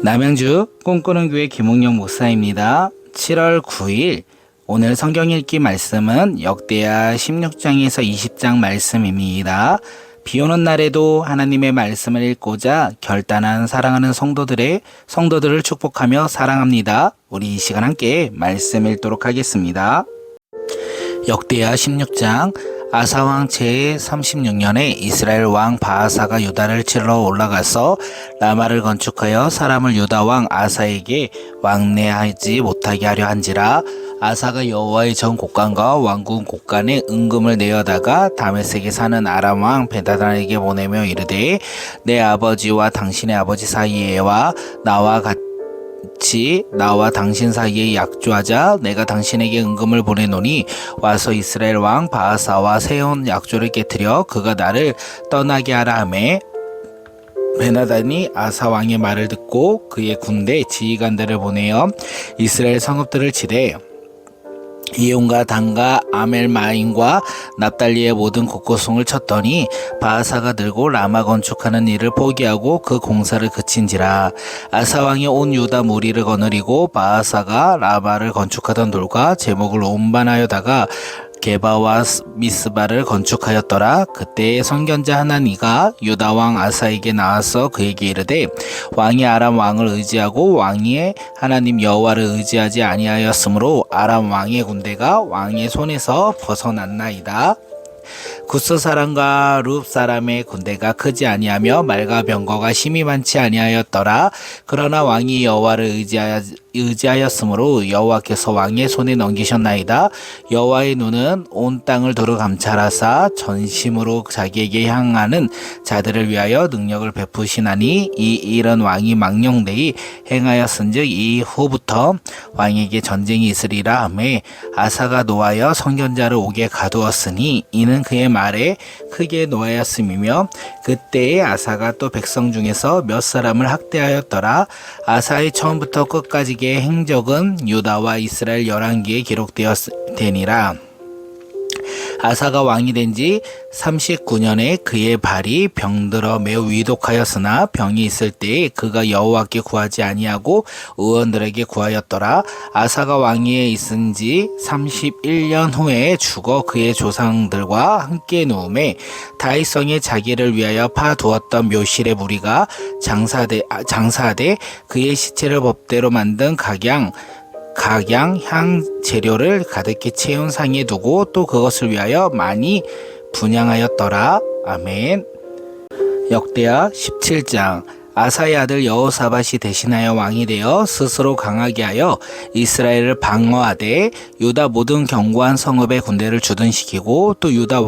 남양주 꿈꾸는 교회 김웅영 목사입니다. 7월 9일 오늘 성경 읽기 말씀은 역대하 16장에서 20장 말씀입니다. 비오는 날에도 하나님의 말씀을 읽고자 결단한 사랑하는 성도들을 축복하며 사랑합니다. 우리 이 시간 함께 말씀 읽도록 하겠습니다. 역대하 16장 아사왕 제36년에 이스라엘 왕 바아사가 유다를 치러 올라가서 라마를 건축하여 사람을 유다 왕 아사에게 왕래하지 못하게 하려 한지라. 아사가 여호와의 전 곳간과 왕궁 곳간에 은금을 내어다가 다메섹에 사는 아람 왕 베나단에게 보내며 이르되, 내 아버지와 당신의 아버지 사이에와 나와 당신 사이에 약조하자. 내가 당신에게 은금을 보내노니 와서 이스라엘 왕 바아사와 세운 약조를 깨뜨려 그가 나를 떠나게 하라 하매, 베나단이 아사 왕의 말을 듣고 그의 군대 지휘관들을 보내어 이스라엘 성읍들을 치되 이온과 단과 아멜마임과 납달리의 모든 곡고송을 쳤더니 바아사가 들고 라마 건축하는 일을 포기하고 그 공사를 그친지라. 아사왕이 온 유다 무리를 거느리고 바아사가 라마를 건축하던 돌과 제목을 운반하여다가 게바와 미스바를 건축하였더라. 그때 선견자 하나니가 유다 왕 아사에게 나와서 그에게 이르되, 왕이 아람 왕을 의지하고 왕의 하나님 여호와를 의지하지 아니하였으므로 아람 왕의 군대가 왕의 손에서 벗어났나이다. 구스 사람과 룹 사람의 군대가 크지 아니하며 말과 병거가 심히 많지 아니하였더라. 그러나 왕이 여호와를 의지하였으므로 여호와께서 왕의 손에 넘기셨나이다. 여호와의 눈은 온 땅을 두루 감찰하사 전심으로 자기에게 향하는 자들을 위하여 능력을 베푸시나니 이 일은 왕이 망령되이 행하였은즉 이후부터 왕에게 전쟁이 있으리라 하매, 아사가 노하여 선견자를 옥에 가두었으니 이는 그의 말에 크게 노하였음이며, 그때에 아사가 또 백성 중에서 몇 사람을 학대하였더라. 아사의 처음부터 끝까지의 행적은 유다와 이스라엘 열왕기에 기록되니라. 아사가 왕이 된 지 39년에 그의 발이 병들어 매우 위독하였으나 병이 있을 때에 그가 여호와께 구하지 아니하고 의원들에게 구하였더라. 아사가 왕위에 있은 지 31년 후에 죽어 그의 조상들과 함께 누움에 다윗성에 자기를 위하여 파두었던 묘실의 무리가 장사하되 그의 시체를 법대로 만든 각양 향 재료를 가득히 채운 상에 두고 또 그것을 위하여 많이 분향하였더라. 아멘. 역대하 17장 아사의 아들 여호사밧이 대신하여 왕이 되어 스스로 강하게 하여 이스라엘을 방어하되 유다 모든 견고한 성읍의 군대를 주둔시키고 또 유다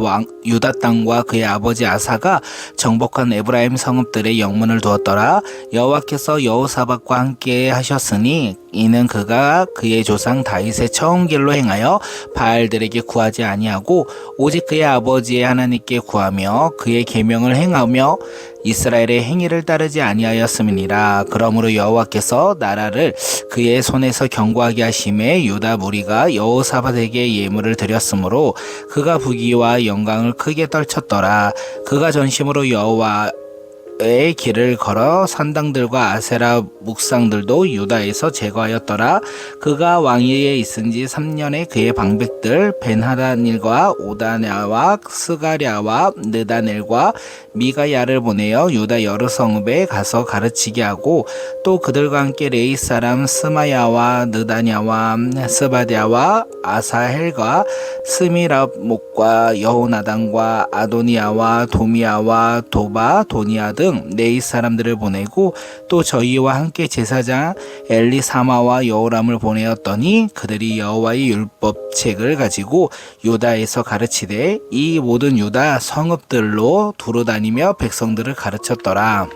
땅과 그의 아버지 아사가 정복한 에브라임 성읍들의 영문을 두었더라. 여호와께서 여호사밧과 함께 하셨으니 이는 그가 그의 조상 다윗의 처음 길로 행하여 바알들에게 구하지 아니하고 오직 그의 아버지의 하나님께 구하며 그의 계명을 행하며 이스라엘의 행위를 따르지 아니하였음이니라. 그러므로 여호와께서 나라를 그의 손에서 견고하게 하심에 유다 무리가 여호사밧에게 예물을 드렸으므로 그가 부귀와 영광을 크게 떨쳤더라. 그가 전심으로 여호와의 길을 걸어 산당들과 아세라 묵상들도 유다에서 제거하였더라. 그가 왕위에 있은 지 3년에 그의 방백들 벤하단일과 오다냐와 스가랴와 느다넬과 미가야를 보내어 유다 여러 성읍에 가서 가르치게 하고 또 그들과 함께 레이 사람 스마야와 느다냐와 스바랴와 아사헬과 스미랍목과 여호나단과 아도니아와 도미야와 도바 도니아 등 네이 사람들을 보내고 또 저희와 함께 제사장 엘리사마와 여호람을 보내었더니 그들이 여호와의 율법책을 가지고 유다에서 가르치되 이 모든 유다 성읍들로 두루 다니며 백성들을 가르쳤더라.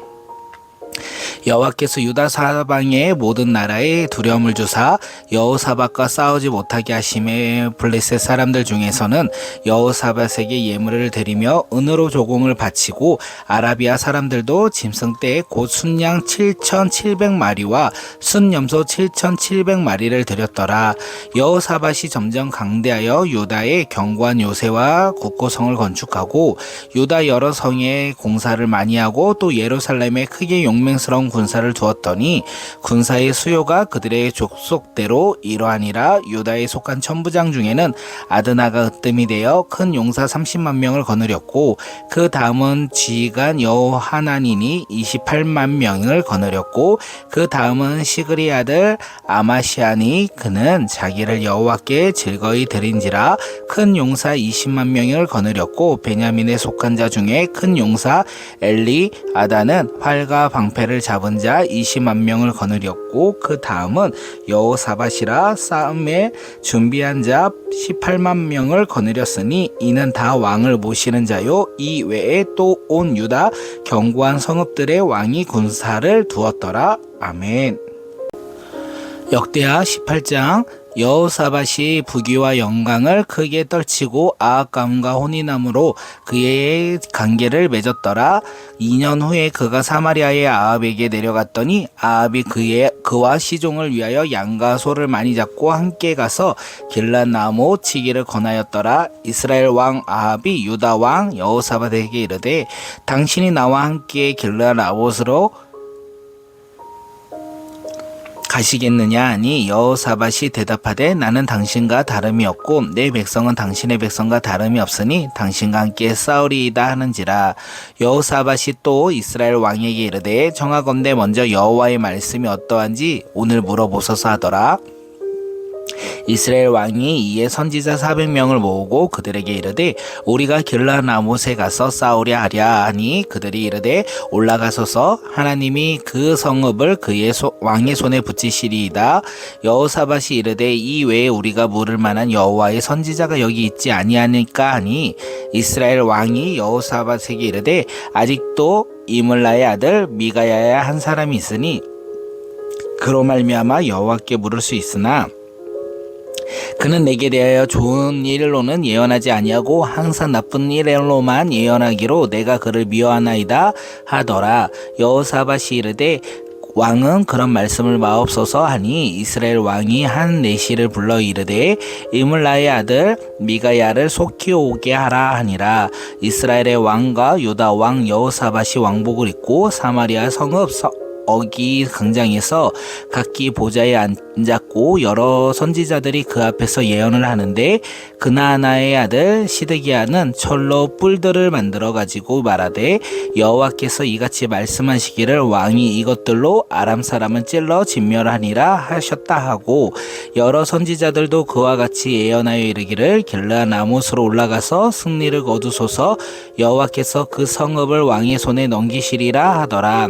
여호와께서 유다 사방의 모든 나라에 두려움을 주사 여호사밧과 싸우지 못하게 하심에 블레셋 사람들 중에서는 여호사밧에게 예물을 드리며 은으로 조공을 바치고 아라비아 사람들도 짐승 떼 곧 순양 7,700마리와 순염소 7,700마리를 드렸더라. 여호사밧이 점점 강대하여 유다의 견고한 요새와 국고성을 건축하고 유다 여러 성에 공사를 많이 하고 또 예루살렘에 크게 용맹 용맹스러운 군사를 두었더니 군사의 수요가 그들의 족속대로 이러하니라. 유다에 속한 천부장 중에는 아드나가 으뜸이 되어 큰 용사 30만 명을 거느렸고 그 다음은 지휘관 여호하나닌이 28만 명을 거느렸고 그 다음은 시그리 아들 아마시아니 그는 자기를 여호와께 즐거이 드린지라 큰 용사 20만 명을 거느렸고 베냐민에 속한 자 중에 큰 용사 엘리 아다는 활과 방패를 잡은 자 20만 명을 거느렸고 그 다음은 여호사밧이라 싸움에 준비한 자 18만 명을 거느렸으니 이는 다 왕을 모시는 자요. 이 외에 또 온 유다 견고한 성읍들의 왕이 군사를 두었더라. 아멘. 역대하 18장. 여호사밧이 부귀와 영광을 크게 떨치고 아합 가문과 혼인함으로 그의 관계를 맺었더라. 2년 후에 그가 사마리아의 아합에게 내려갔더니 아합이 그와 시종을 위하여 양과 소를 많이 잡고 함께 가서 길랏나무 치기를 권하였더라. 이스라엘 왕 아합이 유다 왕 여호사밧에게 이르되 당신이 나와 함께 길랏나봇으로 가시겠느냐 하니 여호사밧이 대답하되 나는 당신과 다름이 없고 내 백성은 당신의 백성과 다름이 없으니 당신과 함께 싸우리이다 하는지라. 여호사밧이 또 이스라엘 왕에게 이르되 청하건대 먼저 여호와의 말씀이 어떠한지 오늘 물어보소서 하더라. 이스라엘 왕이 이에 선지자 400명을 모으고 그들에게 이르되 우리가 길랏나못에 가서 싸우려 하랴 하니 그들이 이르되 올라가소서 하나님이 그 성읍을 그의 왕의 손에 붙이시리이다. 여호사밧이 이르되 이 외에 우리가 물을 만한 여호와의 선지자가 여기 있지 아니하니까 하니 이스라엘 왕이 여호사밧에게 이르되 아직도 이물라의 아들 미가야의 한 사람이 있으니 그로 말미암아 여호와께 물을 수 있으나 그는 내게 대하여 좋은 일로는 예언하지 아니하고 항상 나쁜 일로만 예언하기로 내가 그를 미워하나이다 하더라. 여호사밧이 이르되 왕은 그런 말씀을 마옵소서 하니 이스라엘 왕이 한 내시를 불러 이르되 이물라의 아들 미가야를 속히 오게 하라 하니라. 이스라엘의 왕과 유다 왕 여호사밧이 왕복을 입고 사마리아 성읍 어기 광장에서 각기 보좌에 앉았고 여러 선지자들이 그 앞에서 예언을 하는데 그나아나의 아들 시드기야는 철로 뿔들을 만들어 가지고 말하되 여호와께서 이같이 말씀하시기를 왕이 이것들로 아람 사람을 찔러 진멸하니라 하셨다 하고 여러 선지자들도 그와 같이 예언하여 이르기를 길랏나못으로 올라가서 승리를 거두소서 여호와께서 그 성읍을 왕의 손에 넘기시리라 하더라.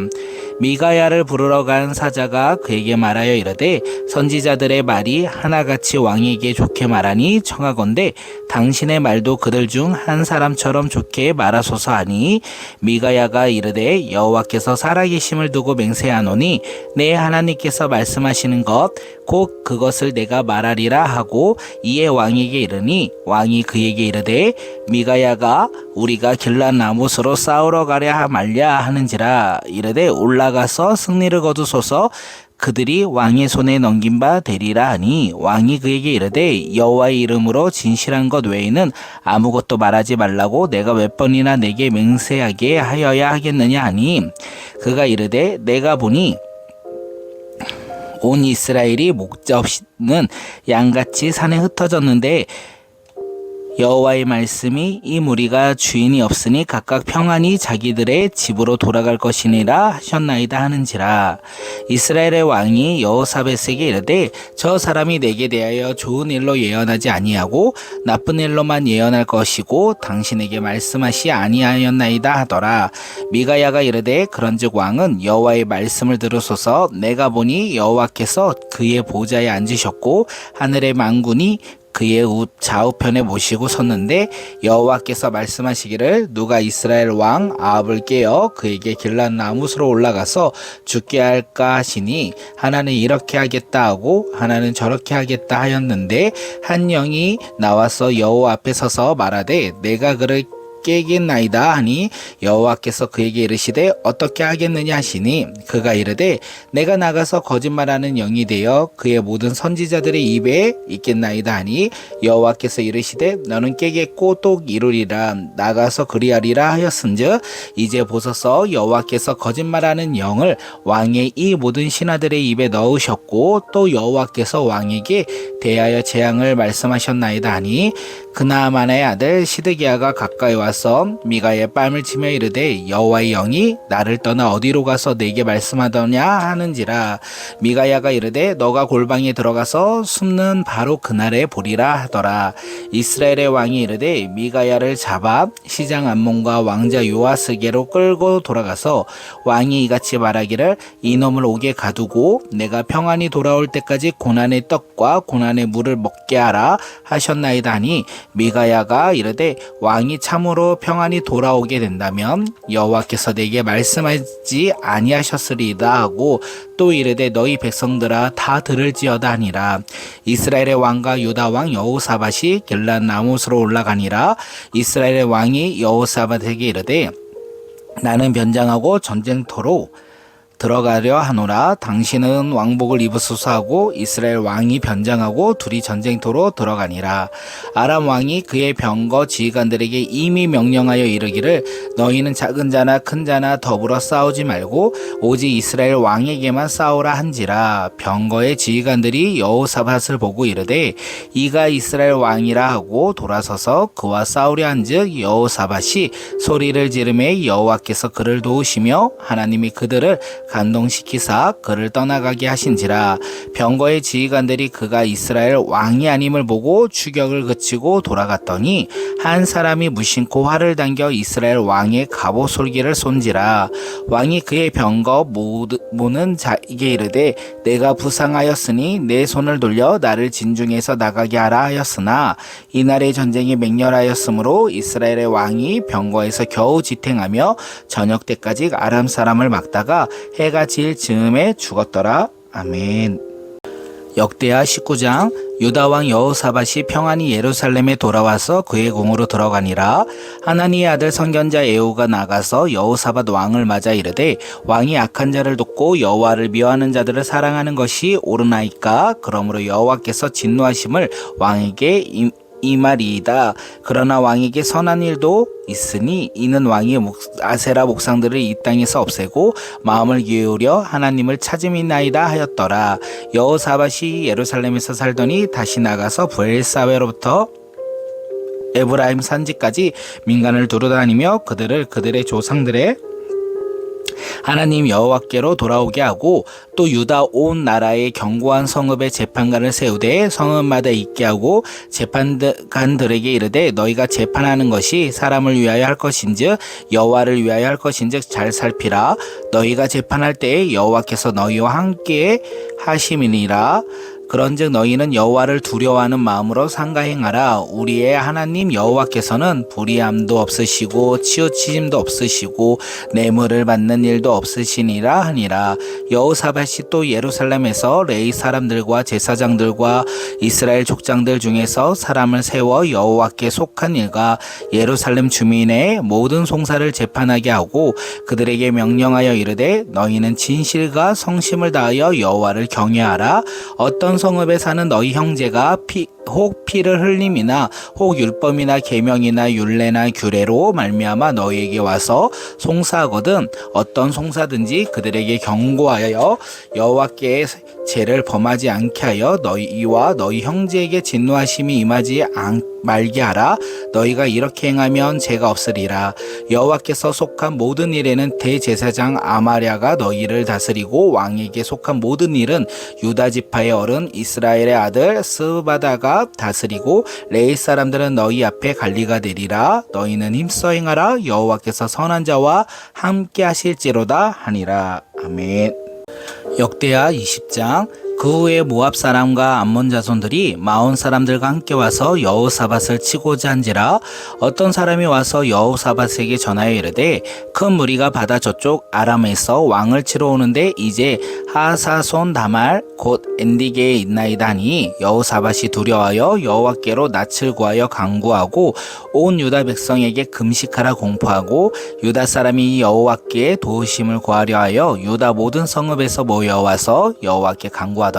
미가야를 부르러 간 사자가 그에게 말하여 이르되 선지자들의 말이 하나같이 왕에게 좋게 말하니 청하건대 당신의 말도 그들 중 한 사람처럼 좋게 말하소서 하니 미가야가 이르되 여호와께서 살아계심을 두고 맹세하노니 내 하나님께서 말씀하시는 것 곧 그것을 내가 말하리라 하고 이에 왕에게 이르니 왕이 그에게 이르되 미가야가 우리가 길랏나못으로 싸우러 가랴 말랴 하는지라. 이르되 올라가서 승리를 거두소서 그들이 왕의 손에 넘긴 바 되리라 하니 왕이 그에게 이르되 여호와의 이름으로 진실한 것 외에는 아무것도 말하지 말라고 내가 몇 번이나 내게 맹세하게 하여야 하겠느냐 하니 그가 이르되 내가 보니 온 이스라엘이 목자 없이는 양같이 산에 흩어졌는데 여호와의 말씀이 이 무리가 주인이 없으니 각각 평안히 자기들의 집으로 돌아갈 것이니라 하셨나이다 하는지라. 이스라엘의 왕이 여호사밧에게 이르되 저 사람이 내게 대하여 좋은 일로 예언하지 아니하고 나쁜 일로만 예언할 것이고 당신에게 말씀하시 아니하였나이다 하더라. 미가야가 이르되 그런즉 왕은 여호와의 말씀을 들으소서 내가 보니 여호와께서 그의 보좌에 앉으셨고 하늘의 만군이 그의 좌우편에 모시고 섰는데 여호와께서 말씀하시기를 누가 이스라엘 왕 아합을 깨어 그에게 길랏나못으로 올라가서 죽게 할까 하시니 하나는 이렇게 하겠다 하고 하나는 저렇게 하겠다 하였는데 한 영이 나와서 여호와 앞에 서서 말하되 내가 그를 깨겠나이다 하니 여호와께서 그에게 이르시되 어떻게 하겠느냐 하시니 그가 이르되 내가 나가서 거짓말하는 영이 되어 그의 모든 선지자들의 입에 있겠나이다 하니 여호와께서 이르시되 너는 깨겠고 또 이루리라 나가서 그리하리라 하였은즉 이제 보소서 여호와께서 거짓말하는 영을 왕의 이 모든 신하들의 입에 넣으셨고 또 여호와께서 왕에게 대하여 재앙을 말씀하셨나이다 하니 그나아만의 아들 시드기야가 가까이 와서 미가의 뺨을 치며 이르되 여호와의 영이 나를 떠나 어디로 가서 내게 말씀하더냐 하는지라 미가야가 이르되 너가 골방에 들어가서 숨는 바로 그날에 보리라 하더라. 이스라엘의 왕이 이르되 미가야를 잡아 시장 암몬과 왕자 요아스게로 끌고 돌아가서 왕이 이같이 말하기를 이놈을 옥에 가두고 내가 평안히 돌아올 때까지 고난의 떡과 고난의 물을 먹게 하라 하셨나이다 하니 미가야가 이르되 왕이 참으로 평안히 돌아오게 된다면 여호와께서 내게 말씀하지 아니하셨으리이다 하고 또 이르되 너희 백성들아 다 들을지어다 하니라. 이스라엘의 왕과 유다 왕 여호사밧이 길랏 라못으로 올라가니라. 이스라엘의 왕이 여호사밧에게 이르되 나는 변장하고 전쟁터로 들어가려 하노라. 당신은 왕복을 입으소서 하고 이스라엘 왕이 변장하고 둘이 전쟁터로 들어가니라. 아람 왕이 그의 병거 지휘관들에게 이미 명령하여 이르기를 너희는 작은 자나 큰 자나 더불어 싸우지 말고 오직 이스라엘 왕에게만 싸우라 한지라. 병거의 지휘관들이 여호사밧을 보고 이르되 이가 이스라엘 왕이라 하고 돌아서서 그와 싸우려 한즉 여호사밧이 소리를 지르매 여호와께서 그를 도우시며 하나님이 그들을 감동시키사 그를 떠나가게 하신지라. 병거의 지휘관들이 그가 이스라엘 왕이 아님을 보고 추격을 그치고 돌아갔더니 한 사람이 무심코 활을 당겨 이스라엘 왕의 갑옷 솔기를 쏜지라. 왕이 그의 병거 모는 자에게 이르되 내가 부상하였으니 내 손을 돌려 나를 진중에서 나가게 하라 하였으나 이날의 전쟁이 맹렬하였으므로 이스라엘의 왕이 병거에서 겨우 지탱하며 저녁 때까지 아람 사람을 막다가 해가 질 즈음에 죽었더라. 아멘. 역대하 19장. 유다 왕 여호사밧이 평안히 예루살렘에 돌아와서 그의 궁으로 들어가니라. 하나니의 아들 선견자 예후가 나가서 여호사밧 왕을 맞아 이르되 왕이 악한 자를 돕고 여호와를 미워하는 자들을 사랑하는 것이 옳으나이까. 그러므로 여호와께서 진노하심을 왕에게 이말이이다. 그러나 왕에게 선한 일도 있으니 이는 왕이 아세라 목상들을 이 땅에서 없애고 마음을 기울여 하나님을 찾음이나이다 하였더라. 여호사밧이 예루살렘에서 살더니 다시 나가서 브엘사베로부터 에브라임 산지까지 민간을 두루다니며 그들의 조상들의 하나님 여호와께로 돌아오게 하고 또 유다 온 나라의 견고한 성읍에 재판관을 세우되 성읍마다 있게 하고 재판관들에게 이르되 너희가 재판하는 것이 사람을 위하여 할 것인즉 여호와를 위하여 할 것인즉 잘 살피라. 너희가 재판할 때에 여호와께서 너희와 함께 하심이니라. 그런즉 너희는 여호와를 두려워하는 마음으로 상가행하라. 우리의 하나님 여호와께서는 불의함도 없으시고 치우치심도 없으시고 뇌물을 받는 일도 없으시니라 하니라. 여호사밧이 또 예루살렘에서 레위 사람들과 제사장들과 이스라엘 족장들 중에서 사람을 세워 여호와께 속한 일과 예루살렘 주민의 모든 송사를 재판하게 하고 그들에게 명령하여 이르되 너희는 진실과 성심을 다하여 여호와를 경외하라. 어떤 성읍에 사는 너희 형제가 혹 피를 흘림이나 혹 율법이나 계명이나 율례나 규례로 말미암아 너희에게 와서 송사하거든 어떤 송사든지 그들에게 경고하여 여호와께 죄를 범하지 않게 하여 너희와 너희 형제에게 진노하심이 임하지 말게 하라. 너희가 이렇게 행하면 죄가 없으리라. 여호와께서 속한 모든 일에는 대제사장 아마랴가 너희를 다스리고 왕에게 속한 모든 일은 유다 지파의 어른 이스라엘의 아들 스바다가 다스리고 레위 사람들은 너희 앞에 관리가 되리라. 너희는 힘써 행하라. 여호와께서 선한 자와 함께 하실지로다 하니라. 아멘. 역대하 20장. 그 후에 모압 사람과 암몬 자손들이 마온 사람들과 함께 와서 여호사밧을 치고자 한지라 어떤 사람이 와서 여호사밧에게 전하여 이르되 큰 무리가 바다 저쪽 아람에서 왕을 치러 오는데 이제 하사손 다말 곧 엔디게에 있나이다 하니 여호사밧이 두려워하여 여호와께로 낯을 구하여 간구하고 온 유다 백성에게 금식하라 공포하고 유다 사람이 여호와께 도우심을 구하려 하여 유다 모든 성읍에서 모여와서 여호와께 간구하더라.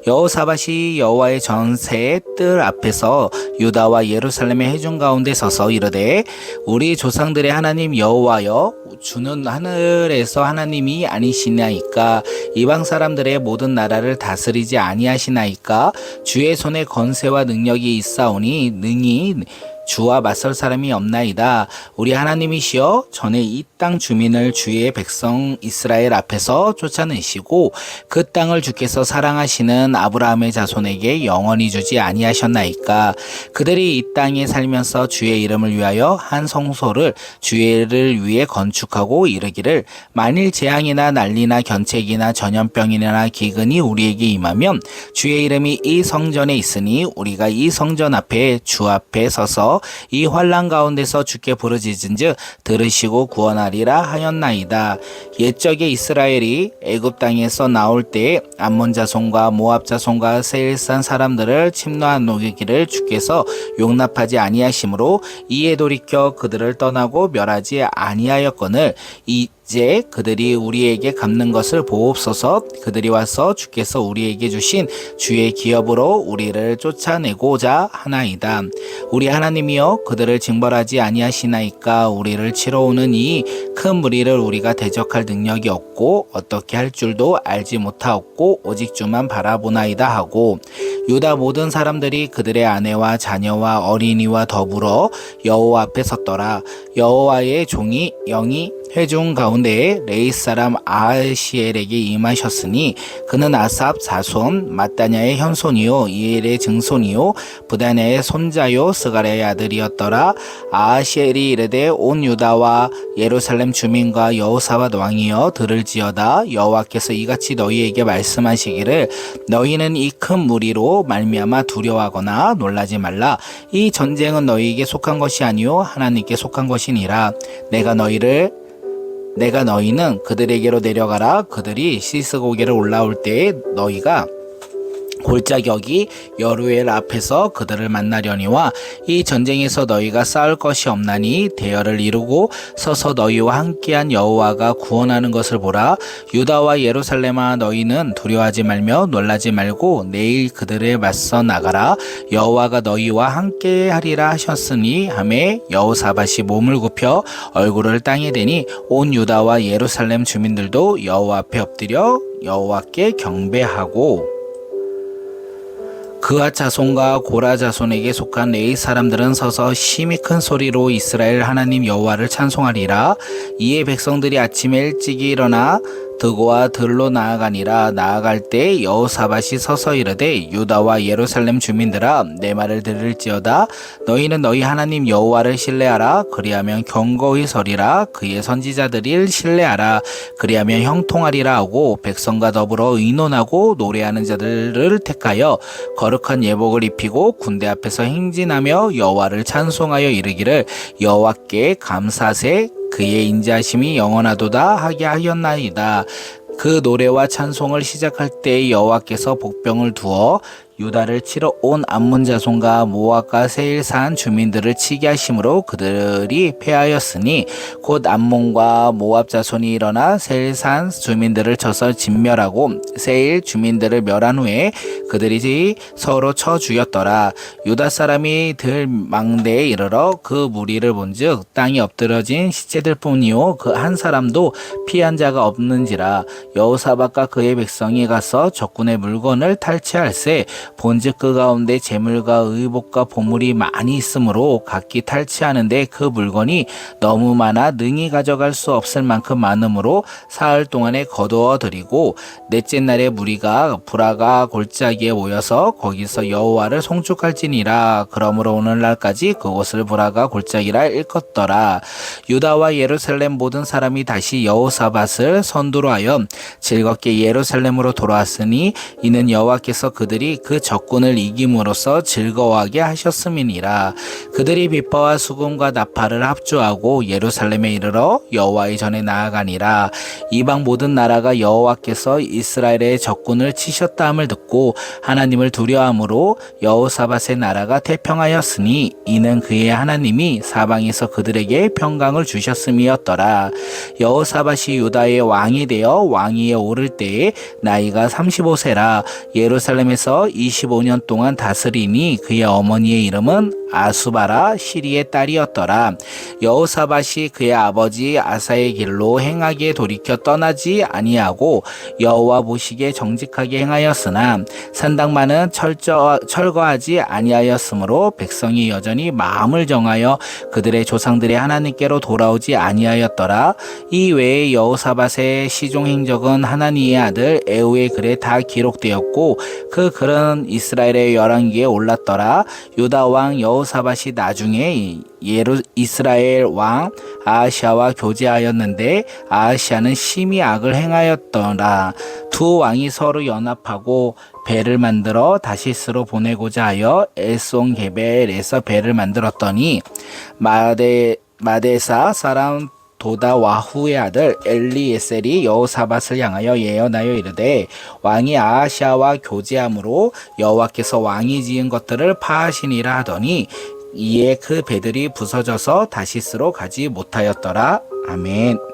여호사밧이 여호와의 전세의 뜰 앞에서 유다와 예루살렘의 회중 가운데 서서 이르되 우리 조상들의 하나님 여호와여 주는 하늘에서 하나님이 아니시나이까 이방 사람들의 모든 나라를 다스리지 아니하시나이까 주의 손에 권세와 능력이 있사오니 능히 주와 맞설 사람이 없나이다. 우리 하나님이시여 전에 이 땅 주민을 주의 백성 이스라엘 앞에서 쫓아내시고 그 땅을 주께서 사랑하시는 아브라함의 자손에게 영원히 주지 아니하셨나이까. 그들이 이 땅에 살면서 주의 이름을 위하여 한 성소를 주의를 위해 건축하고 이르기를 만일 재앙이나 난리나 견책이나 전염병이나 기근이 우리에게 임하면 주의 이름이 이 성전에 있으니 우리가 이 성전 앞에 주 앞에 서서 이 환난 가운데서 주께 부르짖은즉 들으시고 구원하리라 하였나이다. 옛적에 이스라엘이 애굽 땅에서 나올 때에 암몬 자손과 모압 자손과 세일산 사람들을 침노한 노기를 주께서 용납하지 아니하심으로 이에 돌이켜 그들을 떠나고 멸하지 아니하였거늘 이제 그들이 우리에게 갚는 것을 보옵소서. 그들이 와서 주께서 우리에게 주신 주의 기업으로 우리를 쫓아내고자 하나이다. 우리 하나님이여 그들을 징벌하지 아니하시나이까. 우리를 치러 오는 이 큰 무리를 우리가 대적할 능력이 없고 어떻게 할 줄도 알지 못하옵고 오직 주만 바라보나이다 하고 유다 모든 사람들이 그들의 아내와 자녀와 어린이와 더불어 여호와 앞에 섰더라. 여호와의 종이 영이 회중 가운데에 레이스 사람 아하시엘에게 임하셨으니 그는 아삽 자손 마따냐의 현손이요 이엘의 증손이요 부다냐의 손자요 스가랴의 아들이었더라. 아하시엘이 이르되 온 유다와 예루살렘 주민과 여호사밧 왕이여 들을지어다. 여호와께서 이같이 너희에게 말씀하시기를 너희는 이 큰 무리로 말미암아 두려워하거나 놀라지 말라. 이 전쟁은 너희에게 속한 것이 아니요 하나님께 속한 것이니라. 내가 너희는 그들에게로 내려가라. 그들이 시스고게를 올라올 때에 너희가 골짜기 여루엘 앞에서 그들을 만나려니와 이 전쟁에서 너희가 싸울 것이 없나니 대열을 이루고 서서 너희와 함께한 여호와가 구원하는 것을 보라. 유다와 예루살렘아 너희는 두려워하지 말며 놀라지 말고 내일 그들에 맞서 나가라. 여호와가 너희와 함께하리라 하셨으니 하매 여호사밧이 몸을 굽혀 얼굴을 땅에 대니 온 유다와 예루살렘 주민들도 여호와 앞에 엎드려 여호와께 경배하고 그앗 자손과 고라 자손에게 속한 레위 사람들은 서서 심히 큰 소리로 이스라엘 하나님 여호와를 찬송하리라. 이에 백성들이 아침에 일찍이 일어나 드고와 들로 나아가니라. 나아갈 때 여호사밧이 서서 이르되 유다와 예루살렘 주민들아 내 말을 들을지어다. 너희는 너희 하나님 여호와를 신뢰하라. 그리하면 견고히 서리라. 그의 선지자들을 신뢰하라. 그리하면 형통하리라 하고 백성과 더불어 의논하고 노래하는 자들을 택하여 거룩한 예복을 입히고 군대 앞에서 행진하며 여호와를 찬송하여 이르기를 여호와께 감사세 그의 인자하심이 영원하도다 하게 하였나이다. 그 노래와 찬송을 시작할 때 여호와께서 복병을 두어 유다를 치러 온 암몬 자손과 모압과 세일산 주민들을 치게 하심으로 그들이 패하였으니 곧 암몬과 모압 자손이 일어나 세일산 주민들을 쳐서 진멸하고 세일 주민들을 멸한 후에 그들이 서로 쳐 죽였더라. 유다 사람이 들 망대에 이르러 그 무리를 본즉 땅이 엎드러진 시체들 뿐이요 그 한 사람도 피한 자가 없는지라. 여호사밧과 그의 백성이 가서 적군의 물건을 탈취할세 본즉 그 가운데 재물과 의복과 보물이 많이 있으므로 각기 탈취하는데 그 물건이 너무 많아 능히 가져갈 수 없을 만큼 많으므로 사흘 동안에 거두어 드리고 넷째 날에 무리가 브라가 골짜기에 모여서 거기서 여호와를 송축할지니라. 그러므로 오늘날까지 그곳을 브라가 골짜기라 일컫더라. 유다와 예루살렘 모든 사람이 다시 여호사밧을 선두로 하여 즐겁게 예루살렘으로 돌아왔으니 이는 여호와께서 그들이 그 적군을 이김으로써 즐거워하게 하셨음이니라. 그들이 비파와 수금과 나팔을 합주하고 예루살렘에 이르러 여호와의 전에 나아가니라. 이방 모든 나라가 여호와께서 이스라엘의 적군을 치셨다 함을 듣고 하나님을 두려워함으로 여호사밧의 나라가 태평하였으니 이는 그의 하나님이 사방에서 그들에게 평강을 주셨음이었더라. 여호사밧이 유다의 왕이 되어 왕위에 오를 때에 나이가 35세라. 예루살렘에서 25년 동안 다스리니 그의 어머니의 이름은 아수바라 시리의 딸이었더라. 여호사밧이 그의 아버지 아사의 길로 행하게 돌이켜 떠나지 아니하고 여호와 보시기에 정직하게 행하였으나 산당만은 철거하지 아니하였으므로 백성이 여전히 마음을 정하여 그들의 조상들의 하나님께로 돌아오지 아니하였더라. 이 외에 여호사밧의 시종 행적은 하나니의 아들 에후의 글에 다 기록되었고 그 글은 이스라엘의 열왕기에 올랐더라. 유다 왕 여호사밧이 나중에 이스라엘 왕 아하시아와 교제하였는데 아하시아는 심히 악을 행하였더라. 두 왕이 서로 연합하고 배를 만들어 다시스로 보내고자 하여 에스온 게벨에서 배를 만들었더니 마데사 사람 도다와후의 아들 엘리에셀이 여호사밧을 향하여 예언하여 이르되 왕이 아하시아와 교제함으로 여호와께서 왕이 지은 것들을 파하시니라 하더니 이에 그 배들이 부서져서 다시스로 가지 못하였더라. 아멘.